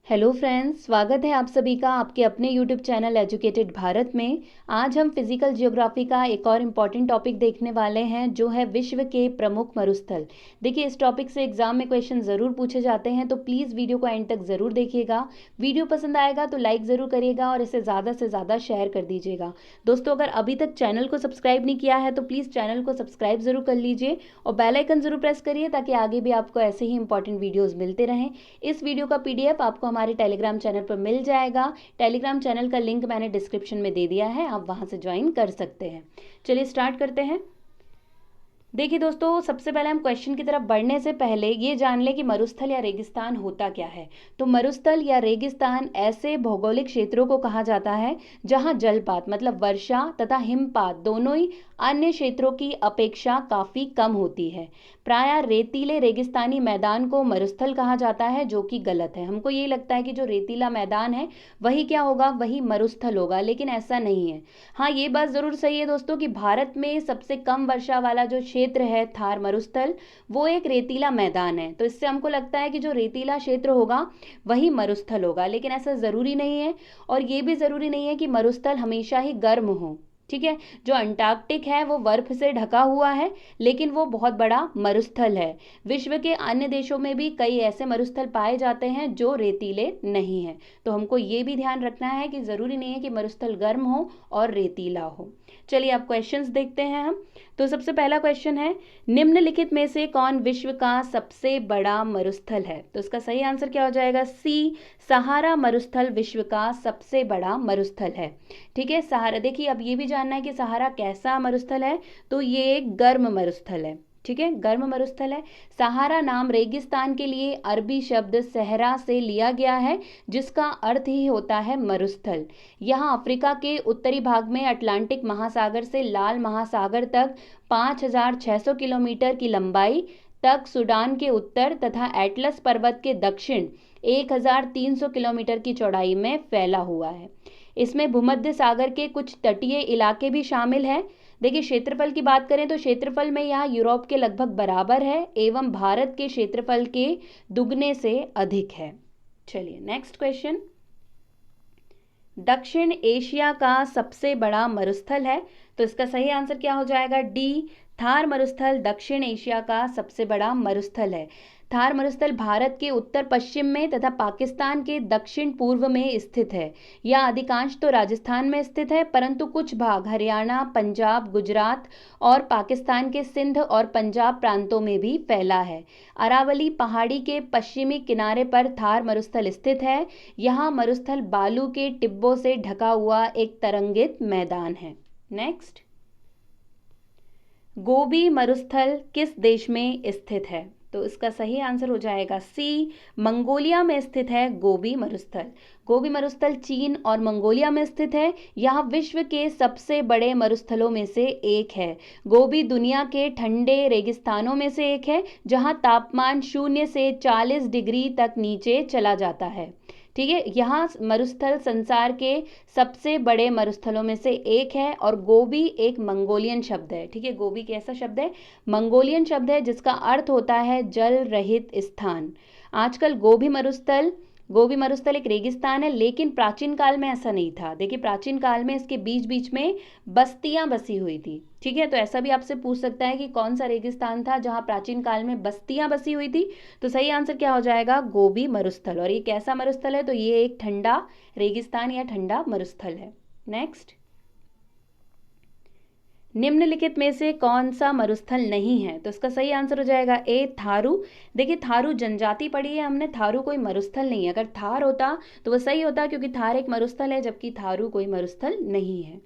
Hello friends, स्वागत है आप सभी का आपके अपने यूट्यूब चैनल एजुकेटेड भारत में। आज हम फिजिकल ज्योग्राफी का एक और इम्पॉर्टेंट टॉपिक देखने वाले हैं जो है विश्व के प्रमुख मरुस्थल। देखिए, इस टॉपिक से एग्जाम में क्वेश्चन ज़रूर पूछे जाते हैं, तो प्लीज़ वीडियो को एंड तक ज़रूर देखिएगा। वीडियो पसंद आएगा तो लाइक ज़रूर करिएगा और इसे ज़्यादा से ज़्यादा शेयर कर दीजिएगा। दोस्तों, अगर अभी तक चैनल को सब्सक्राइब नहीं किया है तो प्लीज़ चैनल को सब्सक्राइब ज़रूर कर लीजिए और बेल आइकन ज़रूर प्रेस करिए ताकि आगे भी आपको ऐसे ही इंपॉर्टेंट वीडियोज़ मिलते रहें। इस वीडियो का PDF आपको हमारे टेलीग्राम चैनल पर मिल जाएगा। टेलीग्राम चैनल का लिंक मैंने डिस्क्रिप्शन में दे दिया है, आप वहां से ज्वाइन कर सकते हैं। चलिए स्टार्ट करते हैं। देखिए दोस्तों, सबसे पहले हम क्वेश्चन की तरफ बढ़ने से पहले ये जान लें कि मरुस्थल या रेगिस्तान होता क्या है। तो मरुस्थल या रेगिस्तान ऐसे भौगोलिक क्षेत्रों को कहा जाता है जहां जलपात मतलब वर्षा तथा हिमपात दोनों ही अन्य क्षेत्रों की अपेक्षा काफी कम होती है। प्रायः रेतीले रेगिस्तानी मैदान को मरुस्थल कहा जाता है, जो कि गलत है। हमको ये लगता है कि जो रेतीला मैदान है वही क्या होगा, वही मरुस्थल होगा, लेकिन ऐसा नहीं है। हाँ, ये बात जरूर सही है दोस्तों कि भारत में सबसे कम वर्षा वाला जो क्षेत्र है थार मरुस्थल, वो एक रेतीला मैदान है। तो इससे हमको लगता है कि जो रेतीला क्षेत्र होगा वही मरुस्थल होगा, लेकिन ऐसा जरूरी नहीं है। और ये भी जरूरी नहीं है कि मरुस्थल हमेशा ही गर्म हो। ठीक है, जो अंटार्कटिक है वो बर्फ से ढका हुआ है, लेकिन वो बहुत बड़ा मरुस्थल है। विश्व के अन्य देशों में भी कई ऐसे मरुस्थल पाए जाते हैं जो रेतीले नहीं है। तो हमको ये भी ध्यान रखना है कि जरूरी नहीं है कि मरुस्थल गर्म हो और रेतीला हो। चलिए अब क्वेश्चंस देखते हैं हम। तो सबसे पहला क्वेश्चन है, निम्नलिखित में से कौन विश्व का सबसे बड़ा मरुस्थल है। तो इसका सही आंसर क्या हो जाएगा, सी, सहारा मरुस्थल विश्व का सबसे बड़ा मरुस्थल है। ठीक है, सहारा, देखिए अब ये भी जानना है कि सहारा कैसा मरुस्थल है। तो ये एक गर्म मरुस्थल है। ठीक है, गर्म मरुस्थल है। सहारा नाम रेगिस्तान के लिए अरबी शब्द सहरा से लिया गया है, जिसका अर्थ ही होता है मरुस्थल। यहाँ अफ्रीका के उत्तरी भाग में अटलांटिक महासागर से लाल महासागर तक 5,600 किलोमीटर की लंबाई तक, सूडान के उत्तर तथा एटलस पर्वत के दक्षिण 1,300 किलोमीटर की चौड़ाई में फैला हुआ है। इसमें भूमध्य सागर के कुछ तटीय इलाके भी शामिल हैं। देखिए, क्षेत्रफल की बात करें तो क्षेत्रफल में यहाँ यूरोप के लगभग बराबर है एवं भारत के क्षेत्रफल के दुगने से अधिक है। चलिए नेक्स्ट क्वेश्चन, दक्षिण एशिया का सबसे बड़ा मरुस्थल है। तो इसका सही आंसर क्या हो जाएगा, डी, थार मरुस्थल दक्षिण एशिया का सबसे बड़ा मरुस्थल है। थार मरुस्थल भारत के उत्तर पश्चिम में तथा पाकिस्तान के दक्षिण पूर्व में स्थित है। यह अधिकांश तो राजस्थान में स्थित है, परंतु कुछ भाग हरियाणा, पंजाब, गुजरात और पाकिस्तान के सिंध और पंजाब प्रांतों में भी फैला है। अरावली पहाड़ी के पश्चिमी किनारे पर थार मरुस्थल स्थित है। यहाँ मरुस्थल बालू के टिब्बों से ढका हुआ एक तरंगित मैदान है। नेक्स्ट, गोबी मरुस्थल किस देश में स्थित है। तो इसका सही आंसर हो जाएगा सी, मंगोलिया में स्थित है गोबी मरुस्थल। गोबी मरुस्थल चीन और मंगोलिया में स्थित है। यह विश्व के सबसे बड़े मरुस्थलों में से एक है। गोबी दुनिया के ठंडे रेगिस्तानों में से एक है, जहां तापमान 0 से 40 डिग्री तक नीचे चला जाता है। ठीक है, यहाँ मरुस्थल संसार के सबसे बड़े मरुस्थलों में से एक है और गोबी एक मंगोलियन शब्द है। ठीक है, गोबी कैसा शब्द है, मंगोलियन शब्द है, जिसका अर्थ होता है जल रहित स्थान। आजकल गोबी मरुस्थल एक रेगिस्तान है, लेकिन प्राचीन काल में ऐसा नहीं था। देखिए, प्राचीन काल में इसके बीच बीच में बस्तियां बसी हुई थी। ठीक है, तो ऐसा भी आपसे पूछ सकता है कि कौन सा रेगिस्तान था जहां प्राचीन काल में बस्तियां बसी हुई थी। तो सही आंसर क्या हो जाएगा, गोबी मरुस्थल। और ये कैसा मरुस्थल है, तो ये एक ठंडा रेगिस्तान या ठंडा मरुस्थल है। नेक्स्ट, निम्नलिखित में से कौन सा मरुस्थल नहीं है। तो इसका सही आंसर हो जाएगा ए, थारू। देखिए, थारू जनजाति पढ़ी है हमने, थारू कोई मरुस्थल नहीं है। अगर थार होता तो वह सही होता, क्योंकि थार एक मरुस्थल है, जबकि थारू कोई मरुस्थल नहीं है।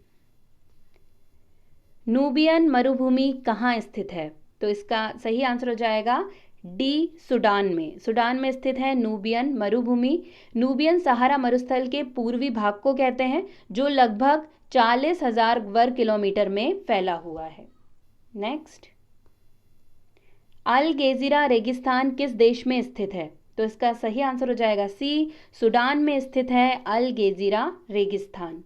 नूबियन मरुभूमि कहाँ स्थित है। तो इसका सही आंसर हो जाएगा डी, सूडान में। सूडान में स्थित है नूबियन मरुभूमि। नूबियन सहारा मरुस्थल के पूर्वी भाग को कहते हैं, जो लगभग 40,000 वर्ग किलोमीटर में फैला हुआ है। नेक्स्ट, अल गेजिरा रेगिस्तान किस देश में स्थित है। तो इसका सही आंसर हो जाएगा सी, सूडान में स्थित है अल गेजिरा रेगिस्तान।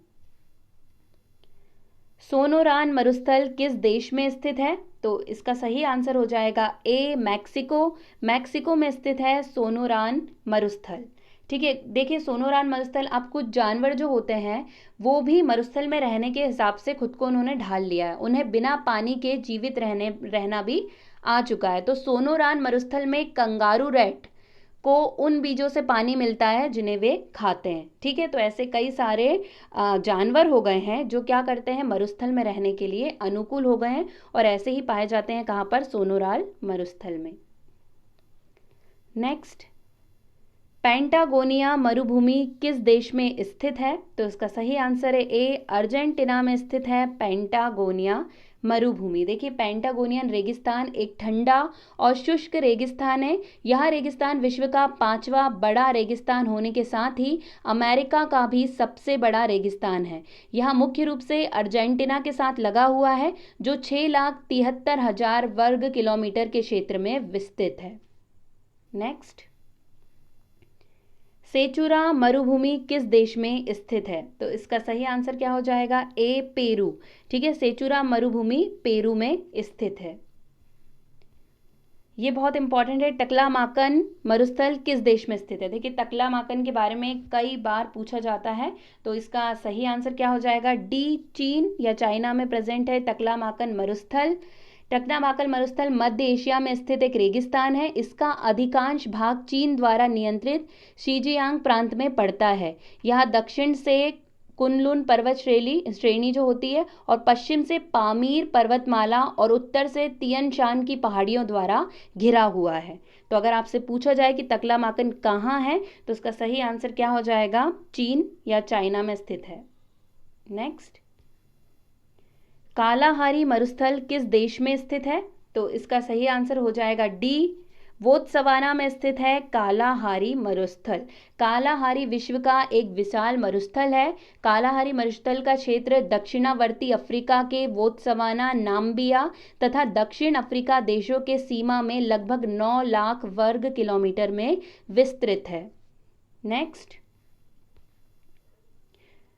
सोनोरान मरुस्थल किस देश में स्थित है। तो इसका सही आंसर हो जाएगा ए, मैक्सिको। मैक्सिको में स्थित है सोनोरान मरुस्थल। ठीक है, देखिए सोनोरान मरुस्थल, अब कुछ जानवर जो होते हैं वो भी मरुस्थल में रहने के हिसाब से खुद को उन्होंने ढाल लिया है, उन्हें बिना पानी के जीवित रहना भी आ चुका है। तो सोनोरान मरुस्थल में कंगारू रैट को उन बीजों से पानी मिलता है जिन्हें वे खाते हैं। ठीक है, तो ऐसे कई सारे जानवर हो गए हैं जो क्या करते हैं, मरुस्थल में रहने के लिए अनुकूल हो गए हैं, और ऐसे ही पाए जाते हैं कहाँ पर, सोनोराल मरुस्थल में। नेक्स्ट, पेंटागोनिया मरुभूमि किस देश में स्थित है? तो इसका सही आंसर है ए, अर्जेंटीना में स्थित है पेंटागोनिया मरुभूमि। देखिए पेंटागोनियन रेगिस्तान एक ठंडा और शुष्क रेगिस्तान है। यह रेगिस्तान विश्व का 5वां बड़ा रेगिस्तान होने के साथ ही अमेरिका का भी सबसे बड़ा रेगिस्तान है। यह मुख्य रूप से अर्जेंटीना के साथ लगा हुआ है, जो 6,73,000 वर्ग किलोमीटर के क्षेत्र में विस्तृत है। नेक्स्ट, सेचुरा मरुभूमि किस देश में स्थित है? तो इसका सही आंसर क्या हो जाएगा, ए, पेरू। ठीक है, सेचुरा मरुभूमि पेरू में स्थित है। ये बहुत इंपॉर्टेंट है, टकलामाकन मरुस्थल किस देश में स्थित है? देखिए टकलामाकन के बारे में कई बार पूछा जाता है, तो इसका सही आंसर क्या हो जाएगा, डी, चीन या चाइना में प्रेजेंट है टकलामाकन मरुस्थल। टकलामाकन मरुस्थल मध्य एशिया में स्थित एक रेगिस्तान है। इसका अधिकांश भाग चीन द्वारा नियंत्रित शीजियांग प्रांत में पड़ता है। यह दक्षिण से कुनलुन पर्वत श्रेणी जो होती है, और पश्चिम से पामीर पर्वतमाला और उत्तर से तियन शान की पहाड़ियों द्वारा घिरा हुआ है। तो अगर आपसे पूछा जाए कि टकलामाकन कहाँ है, तो उसका सही आंसर क्या हो जाएगा, चीन या चाइना में स्थित है। नेक्स्ट, कालाहारी मरुस्थल किस देश में स्थित है? तो इसका सही आंसर हो जाएगा डी, बोत्सवाना में स्थित है कालाहारी मरुस्थल। कालाहारी विश्व का एक विशाल मरुस्थल है। कालाहारी मरुस्थल का क्षेत्र दक्षिणावर्ती अफ्रीका के बोत्सवाना, नाम्बिया तथा दक्षिण अफ्रीका देशों के सीमा में लगभग 9 लाख वर्ग किलोमीटर में विस्तृत है। नेक्स्ट,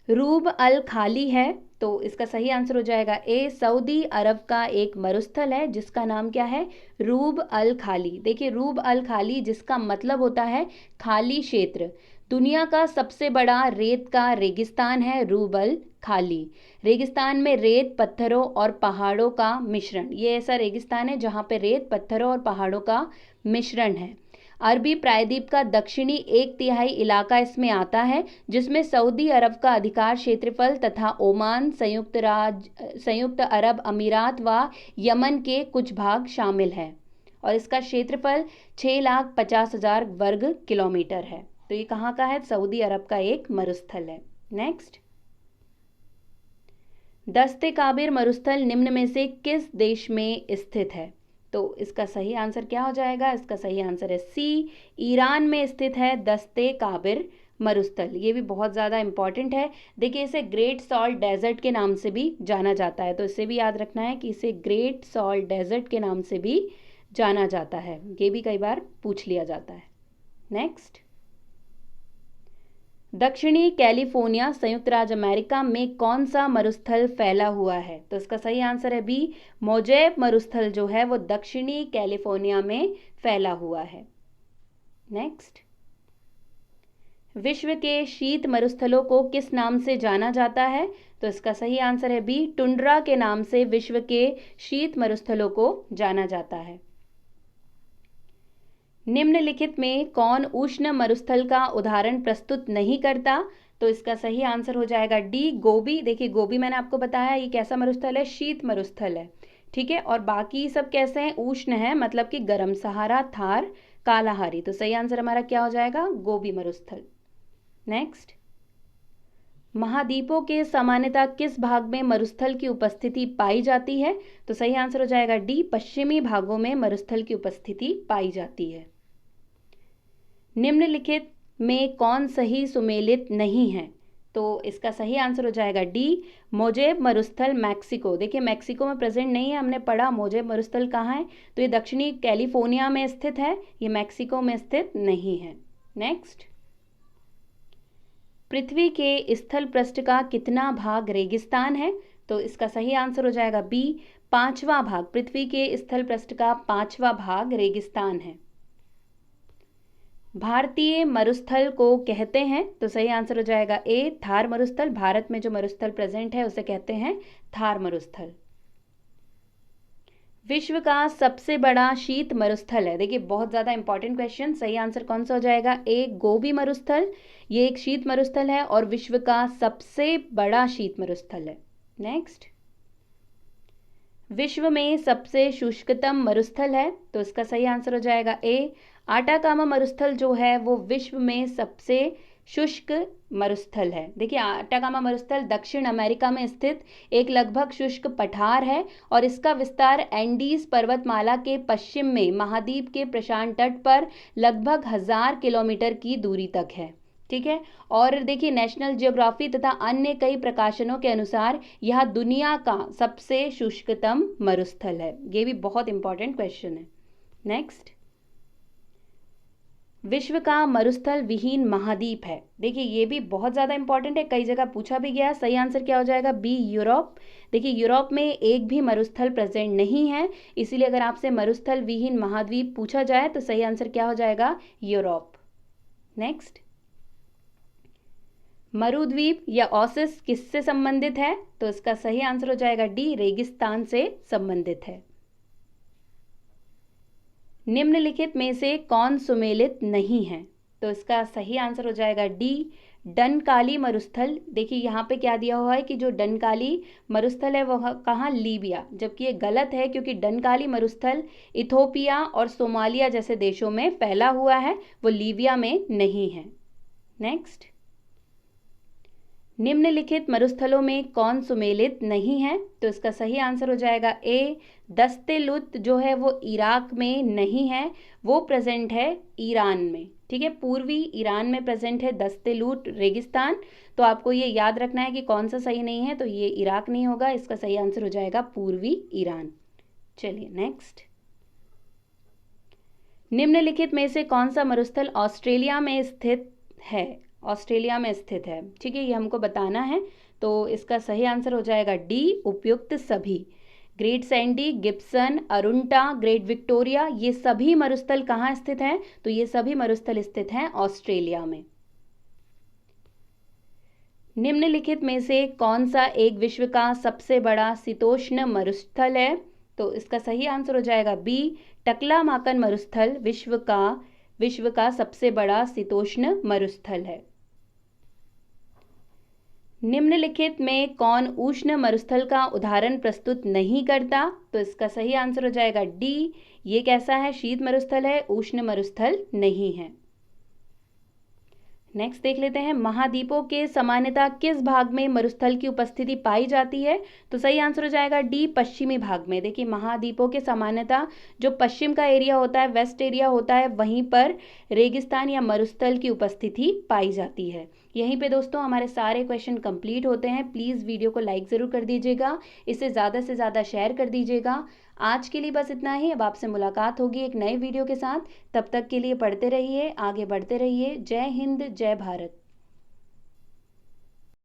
रूब अल खाली है, तो इसका सही आंसर हो जाएगा ए, सऊदी अरब का एक मरुस्थल है जिसका नाम क्या है, रूब अल खाली। देखिए रूब अल खाली जिसका मतलब होता है खाली क्षेत्र। दुनिया का सबसे बड़ा रेत का रेगिस्तान है रूब अल खाली। रेगिस्तान में रेत, पत्थरों और पहाड़ों का मिश्रण, ये ऐसा रेगिस्तान है जहाँ पे रेत, पत्थरों और पहाड़ों का मिश्रण है। अरबी प्रायद्वीप का दक्षिणी 1/3 इलाका इसमें आता है, जिसमें सऊदी अरब का अधिकार क्षेत्रफल तथा ओमान, संयुक्त अरब अमीरात व यमन के कुछ भाग शामिल हैं, और इसका क्षेत्रफल 6,50,000 वर्ग किलोमीटर है। तो ये कहाँ का है, सऊदी अरब का एक मरुस्थल है। नेक्स्ट, दस्ते काबिर मरुस्थल निम्न में से किस देश में स्थित है? तो इसका सही आंसर क्या हो जाएगा, इसका सही आंसर है सी, ईरान में स्थित है दस्ते काबिर मरुस्थल। ये भी बहुत ज़्यादा इंपॉर्टेंट है। देखिए इसे ग्रेट सॉल्ट डेजर्ट के नाम से भी जाना जाता है, तो इसे भी याद रखना है कि इसे ग्रेट सॉल्ट डेजर्ट के नाम से भी जाना जाता है। ये भी कई बार पूछ लिया जाता है। नेक्स्ट, दक्षिणी कैलिफोर्निया संयुक्त राज्य अमेरिका में कौन सा मरुस्थल फैला हुआ है? तो इसका सही आंसर है बी, मोजेब मरुस्थल जो है वो दक्षिणी कैलिफोर्निया में फैला हुआ है। नेक्स्ट, विश्व के शीत मरुस्थलों को किस नाम से जाना जाता है? तो इसका सही आंसर है बी, टुंड्रा के नाम से विश्व के शीत मरुस्थलों को जाना जाता है। निम्नलिखित में कौन उष्ण मरुस्थल का उदाहरण प्रस्तुत नहीं करता? तो इसका सही आंसर हो जाएगा डी, गोबी। देखिए गोबी मैंने आपको बताया ये कैसा मरुस्थल है, शीत मरुस्थल है। ठीक है, और बाकी सब कैसे हैं, उष्ण है, मतलब कि गर्म, सहारा, थार, कालाहारी। तो सही आंसर हमारा क्या हो जाएगा, गोबी मरुस्थल। नेक्स्ट, महाद्वीपों के सामान्यतः किस भाग में मरुस्थल की उपस्थिति पाई जाती है? तो सही आंसर हो जाएगा डी, पश्चिमी भागों में मरुस्थल की उपस्थिति पाई जाती है। निम्नलिखित में कौन सही सुमेलित नहीं है? तो इसका सही आंसर हो जाएगा डी, मोजेब मरुस्थल मैक्सिको। देखिए मैक्सिको में प्रेजेंट नहीं है, हमने पढ़ा मोजेब मरुस्थल कहाँ है, तो ये दक्षिणी कैलिफोर्निया में स्थित है, ये मैक्सिको में स्थित नहीं है। नेक्स्ट, पृथ्वी के स्थल पृष्ठ का कितना भाग रेगिस्तान है? तो इसका सही आंसर हो जाएगा बी, 5वां भाग। पृथ्वी के स्थल पृष्ठ का 5वां भाग रेगिस्तान है। भारतीय मरुस्थल को कहते हैं? तो सही आंसर हो जाएगा ए, थार मरुस्थल। भारत में जो मरुस्थल प्रेजेंट है उसे कहते हैं थार मरुस्थल। विश्व का सबसे बड़ा शीत मरुस्थल है? देखिए बहुत ज़्यादा इंपॉर्टेंट क्वेश्चन। सही आंसर कौन सा हो जाएगा? ए, गोबी मरुस्थल। ये एक शीत मरुस्थल है और विश्व का सबसे बड़ा शीत मरुस्थल है। नेक्स्ट, विश्व में सबसे शुष्कतम मरुस्थल है? तो इसका सही आंसर हो जाएगा ए, आटाकामा मरुस्थल जो है वो विश्व में सबसे शुष्क मरुस्थल है। देखिए आटाकामा मरुस्थल दक्षिण अमेरिका में स्थित एक लगभग शुष्क पठार है और इसका विस्तार एंडीज पर्वतमाला के पश्चिम में महाद्वीप के प्रशांत तट पर लगभग 1000 किलोमीटर की दूरी तक है। ठीक है, और देखिए नेशनल ज्योग्राफी तथा अन्य कई प्रकाशनों के अनुसार यह दुनिया का सबसे शुष्कतम मरुस्थल है। ये भी बहुत इंपॉर्टेंट क्वेश्चन है। नेक्स्ट, विश्व का मरुस्थल विहीन महाद्वीप है? देखिए ये भी बहुत ज़्यादा इंपॉर्टेंट है, कई जगह पूछा भी गया है। सही आंसर क्या हो जाएगा? B, Europe. देखिए यूरोप में एक भी मरुस्थल प्रेजेंट नहीं है, इसीलिए अगर आपसे मरुस्थल विहीन महाद्वीप पूछा जाए तो सही आंसर क्या हो जाएगा? यूरोप। नेक्स्ट, मरुद्वीप या ओसिस किससे संबंधित है? तो इसका सही आंसर हो जाएगा डी, रेगिस्तान से संबंधित है। निम्नलिखित में से कौन सुमेलित नहीं है? तो इसका सही आंसर हो जाएगा डी, डनकाली मरुस्थल। देखिए यहाँ पे क्या दिया हुआ है कि जो डनकाली मरुस्थल है वह कहाँ? लीबिया, जबकि ये गलत है क्योंकि डनकाली मरुस्थल इथोपिया और सोमालिया जैसे देशों में फैला हुआ है, वो लीबिया में नहीं है। नेक्स्ट, निम्नलिखित मरुस्थलों में कौन सुमेलित नहीं है? तो इसका सही आंसर हो जाएगा ए, दस्तेलुत जो है वो इराक में नहीं है, वो प्रेजेंट है ईरान में। ठीक है, पूर्वी ईरान में प्रेजेंट है दस्तेलुत रेगिस्तान। तो आपको ये याद रखना है कि कौन सा सही नहीं है, तो ये इराक नहीं होगा, इसका सही आंसर हो जाएगा पूर्वी ईरान। चलिए नेक्स्ट, निम्नलिखित में से कौन सा मरुस्थल ऑस्ट्रेलिया में स्थित है? ऑस्ट्रेलिया में स्थित है, ठीक है, ये हमको बताना है। तो इसका सही आंसर हो जाएगा डी, उपयुक्त सभी। Great Sandy, Gibson, Arunta, great Victoria, ये सभी मरुस्थल कहाँ स्थित हैं? तो ये सभी मरुस्थल स्थित हैं ऑस्ट्रेलिया में। निम्नलिखित में से कौन सा एक विश्व का सबसे बड़ा शीतोष्ण मरुस्थल है? तो इसका सही आंसर हो जाएगा बी, टकलामाकन मरुस्थल विश्व का सबसे बड़ा शीतोष्ण मरुस्थल है। निम्नलिखित में कौन उष्ण मरुस्थल का उदाहरण प्रस्तुत नहीं करता? तो इसका सही आंसर हो जाएगा डी, ये कैसा है? शीत मरुस्थल है, उष्ण मरुस्थल नहीं है। नेक्स्ट देख लेते हैं, महाद्वीपों के सामान्यतः किस भाग में मरुस्थल की उपस्थिति पाई जाती है? तो सही आंसर हो जाएगा डी, पश्चिमी भाग में। देखिए महाद्वीपों के सामान्यतः जो पश्चिम का एरिया होता है, वेस्ट एरिया होता है, वहीं पर रेगिस्तान या मरुस्थल की उपस्थिति पाई जाती है। यहीं पे दोस्तों हमारे सारे क्वेश्चन कंप्लीट होते हैं। प्लीज़ वीडियो को लाइक ज़रूर कर दीजिएगा, इसे ज़्यादा से ज़्यादा शेयर कर दीजिएगा। आज के लिए बस इतना ही। अब आपसे मुलाकात होगी एक नए वीडियो के साथ। तब तक के लिए पढ़ते रहिए, आगे बढ़ते रहिए। जय हिंद, जय भारत।